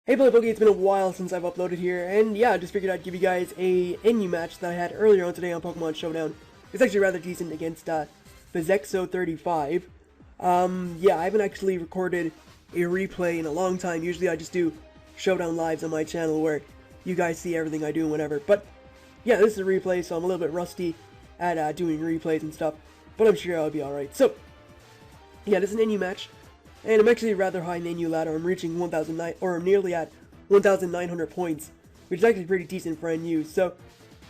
Hey Poke, it's been a while since I've uploaded here, and yeah, I just figured I'd give you guys a NU match that I had earlier on today on Pokemon Showdown. It's actually rather decent against Fazexo35. Yeah, I haven't actually recorded a replay in a long time. Usually I just do Showdown lives on my channel where you guys see everything I do and whatever. But yeah, this is a replay, so I'm a little bit rusty at doing replays and stuff, but I'm sure I'll be alright. So, yeah, this is an NU match. And I'm actually rather high in the NU ladder. I'm reaching 1,009, or I'm nearly at 1,900 points, which is actually pretty decent for NU. So,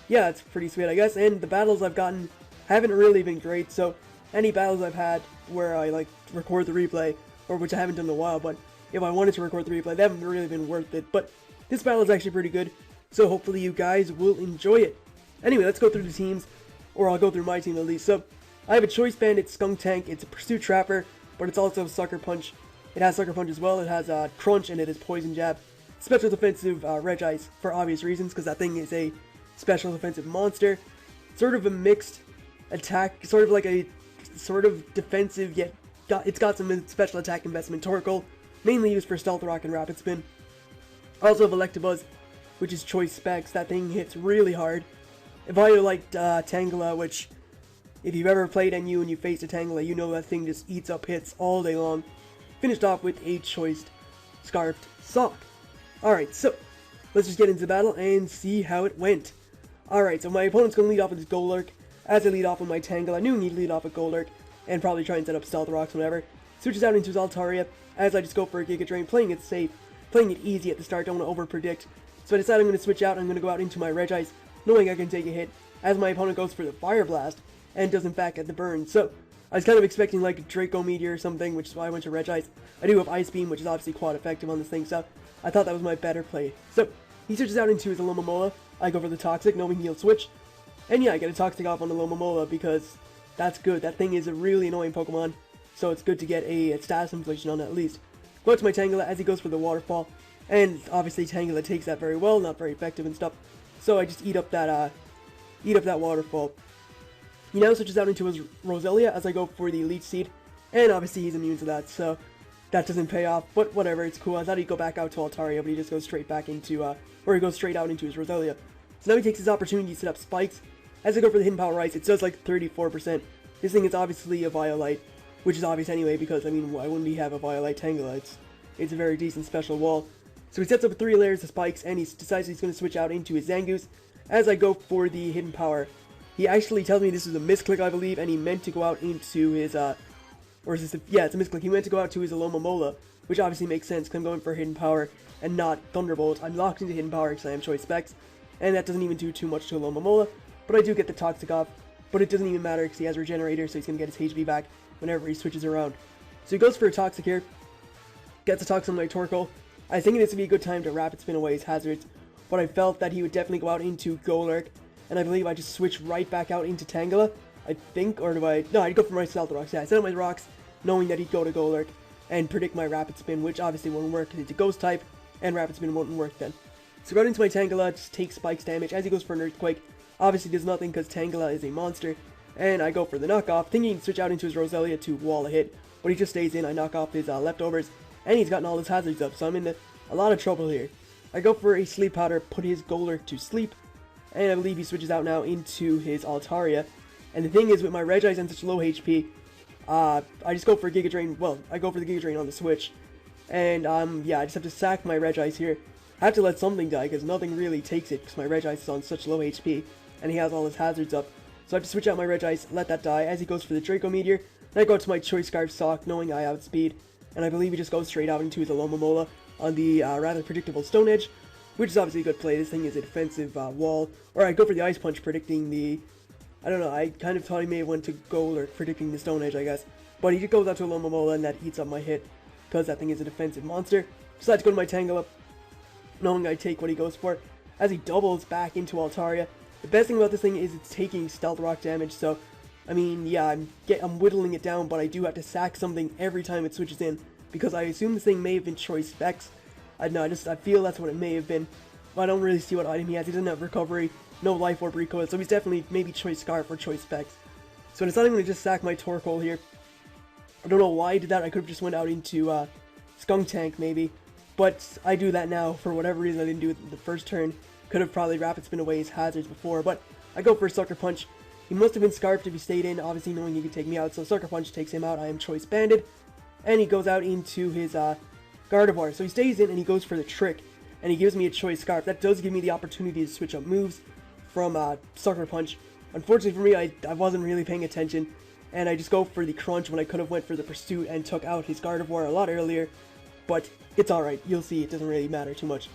yeah, it's pretty sweet, I guess. And the battles I've gotten haven't really been great. So, any battles I've had where I like record the replay, or which I haven't done in a while, but if I wanted to record the replay, they haven't really been worth it. But this battle is actually pretty good. So hopefully you guys will enjoy it. Anyway, let's go through the teams, or I'll go through my team at least. So, I have a Choice Bandit, Skunk Tank. It's a Pursuit Trapper, but it's also Sucker Punch. It has Sucker Punch as well. It has Crunch, and it is Poison Jab. Special Defensive Regice for obvious reasons, because that thing is a special defensive monster. Sort of a mixed attack, sort of like a sort of defensive, yet it's got some special attack investment. Torkoal, mainly used for Stealth Rock and Rapid Spin. I also have Electabuzz, which is Choice Specs. That thing hits really hard. If I liked Tangela, which if you've ever played NU and you faced a Tangela, you know that thing just eats up hits all day long. Finished off with a Choiced Scarfed Sock. Alright, so let's just get into the battle and see how it went. Alright, so my opponent's going to lead off with his Golurk. As I lead off with my Tangela, I knew he'd lead off with Golurk and probably try and set up Stealth Rocks, whatever. Switches out into his Altaria as I just go for a Giga Drain, playing it safe, playing it easy at the start, don't want to over-predict. So I decide I'm going to switch out, I'm going to go out into my Regice, knowing I can take a hit, as my opponent goes for the Fire Blast and does in fact get the burn. So I was kind of expecting like a Draco Meteor or something, which is why I went to Regice. I do have Ice Beam, which is obviously quite effective on this thing, so I thought that was my better play. So he switches out into his Alomomola. I go for the Toxic, knowing he'll switch. And yeah, I get a Toxic off on the Alomomola because that's good. That thing is a really annoying Pokemon, so it's good to get a status inflation on it at least. Go out to my Tangela as he goes for the Waterfall, and obviously Tangela takes that very well, not very effective and stuff. So I just eat up that Waterfall. He now switches out into his Roselia as I go for the Leech Seed, and obviously he's immune to that, so that doesn't pay off, but whatever, it's cool. I thought he'd go back out to Altaria, but he just goes straight back into, or he goes straight out into his Roselia. So now he takes his opportunity to set up Spikes. As I go for the Hidden Power Ice, it does like 34%. This thing is obviously a Violite, which is obvious anyway, because, I mean, why wouldn't he have a Violite Tangela? It's a very decent special wall. So he sets up 3 layers of Spikes, and he decides he's going to switch out into his Zangoose. As I go for the Hidden Power, he actually tells me this is a misclick, I believe, and he meant to go out into his, or is this yeah, it's a misclick. He meant to go out to his Alomomola, which obviously makes sense, because I'm going for Hidden Power and not Thunderbolt. I'm locked into Hidden Power because I have Choice Specs, and that doesn't even do too much to Alomomola, but I do get the Toxic off, but it doesn't even matter because he has Regenerator, so he's going to get his HP back whenever he switches around. So he goes for a Toxic here, gets a Toxic on my Torkoal. I think this would be a good time to Rapid Spin away his hazards, but I felt that he would definitely go out into Golurk, and I believe I just switch right back out into Tangela, I think, or do I? No, I'd go for my Stealth Rocks. Yeah, I set up my Rocks, knowing that he'd go to Golurk, and predict my Rapid Spin, which obviously won't work because it's a Ghost type, and Rapid Spin won't work then. So go out into my Tangela, just take Spikes damage as he goes for an Earthquake. Obviously does nothing because Tangela is a monster, and I go for the knockoff, thinking he'd switch out into his Roselia to wall a hit, but he just stays in. I knock off his leftovers, and he's gotten all his hazards up, so I'm in a lot of trouble here. I go for a Sleep Powder, put his Golurk to sleep, and I believe he switches out now into his Altaria. And the thing is, with my Regice and such low HP, I just go for Giga Drain. Well, I go for the Giga Drain on the switch. And, yeah, I just have to sack my Regice here. I have to let something die, because nothing really takes it, because my Regice is on such low HP, and he has all his hazards up. So I have to switch out my Regice, let that die, as he goes for the Draco Meteor. Then I go to my Choice Scarf Sock, knowing I outspeed, and I believe he just goes straight out into his Alomomola on the rather predictable Stone Edge, which is obviously a good play. This thing is a defensive wall. Or I go for the Ice Punch, predicting the... I don't know, I kind of thought he may have went to Golurk, predicting the Stone Edge, I guess. But he just goes out to Alomomola, and that eats up my hit, because that thing is a defensive monster. Decide to go to my Tangela, knowing I take what he goes for, as he doubles back into Altaria. The best thing about this thing is it's taking Stealth Rock damage, so... I mean, yeah, I'm whittling it down, but I do have to sack something every time it switches in, because I assume this thing may have been Choice Specs. I don't know, I feel that's what it may have been, but I don't really see what item he has. He doesn't have Recovery, no Life Orb Recoil, so he's definitely maybe Choice Scarf or Choice Specs. So I decided I'm going to just sack my Torkoal here. I don't know why I did that. I could have just went out into Skunk Tank maybe, but I do that now. For whatever reason, I didn't do it the first turn. Could have probably rapid spin away his hazards before, but I go for a Sucker Punch. He must have been scarfed if he stayed in, obviously knowing he could take me out, so Sucker Punch takes him out. I am Choice Banded, and he goes out into his Gardevoir. So he stays in and he goes for the trick, and he gives me a Choice Scarf. That does give me the opportunity to switch up moves from Sucker Punch. Unfortunately for me, I wasn't really paying attention, and I just go for the Crunch when I could have went for the Pursuit and took out his Gardevoir a lot earlier, but it's alright. You'll see, it doesn't really matter too much.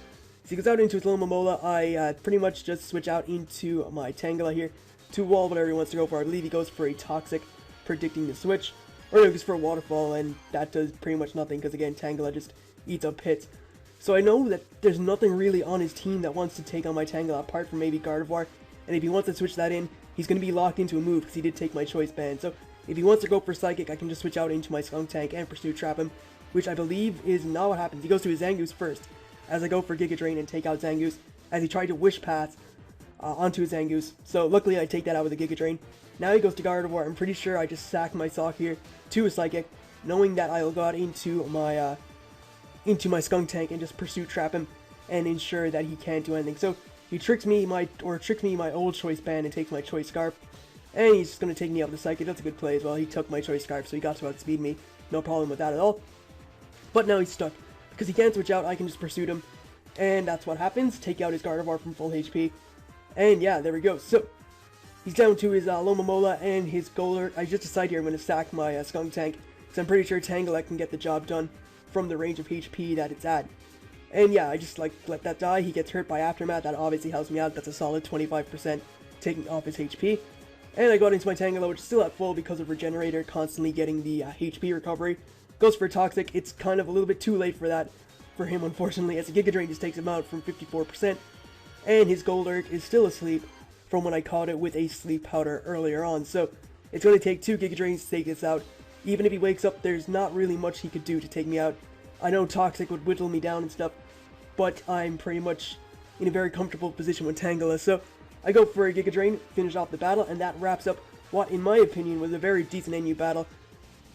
So he goes out into his Lomomola. I pretty much just switch out into my Tangela here to Wall, whatever he wants to go for. I believe he goes for a Toxic, predicting the switch, or no, he goes for a Waterfall, and that does pretty much nothing, because again, Tangela just eats up hits. So I know that there's nothing really on his team that wants to take on my Tangela, apart from maybe Gardevoir, and if he wants to switch that in, he's going to be locked into a move, because he did take my Choice Band. So if he wants to go for Psychic, I can just switch out into my Skuntank and Pursuit Trap him, which I believe is not what happens. He goes to his Zangoose first, as I go for Giga Drain and take out Zangoose, as he tried to Wish Pass onto his Zangoose. So luckily I take that out with a Giga Drain. Now he goes to Gardevoir. I'm pretty sure I just sack my Sock here to a Psychic, knowing that I'll go out into my Skuntank and just Pursuit Trap him and ensure that he can't do anything. So he tricks me my old Choice Band and takes my Choice Scarf, and he's just gonna take me out with the Psychic. That's a good play as well. He took my Choice Scarf, so he got to outspeed me. No problem with that at all. But now he's stuck. Because he can't switch out, I can just Pursuit him. And that's what happens. Take out his Gardevoir from full HP. And yeah, there we go. So, he's down to his Lomomola and his Golurk. I just decided here I'm going to sack my Skuntank, because I'm pretty sure Tangela can get the job done from the range of HP that it's at. And yeah, I just let that die. He gets hurt by Aftermath. That obviously helps me out. That's a solid 25% taking off his HP. And I got into my Tangela, which is still at full because of Regenerator constantly getting the HP recovery. Goes for Toxic. It's kind of a little bit too late for that for him, unfortunately, as the Giga Drain just takes him out from 54%. And his Golurk is still asleep from when I caught it with a Sleep Powder earlier on. So it's going to take 2 Giga Drains to take this out. Even if he wakes up, there's not really much he could do to take me out. I know Toxic would whittle me down and stuff, but I'm pretty much in a very comfortable position with Tangela. So I go for a Giga Drain, finish off the battle, and that wraps up what, in my opinion, was a very decent NU battle.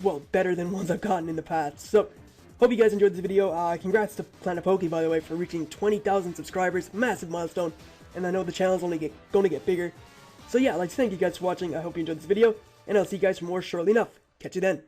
Well, better than ones I've gotten in the past. So, hope you guys enjoyed this video. Congrats to Planet Poke, by the way, for reaching 20,000 subscribers. Massive milestone. And I know the channel's only going to get bigger. So yeah, I'd like to thank you guys for watching. I hope you enjoyed this video. And I'll see you guys for more shortly enough. Catch you then.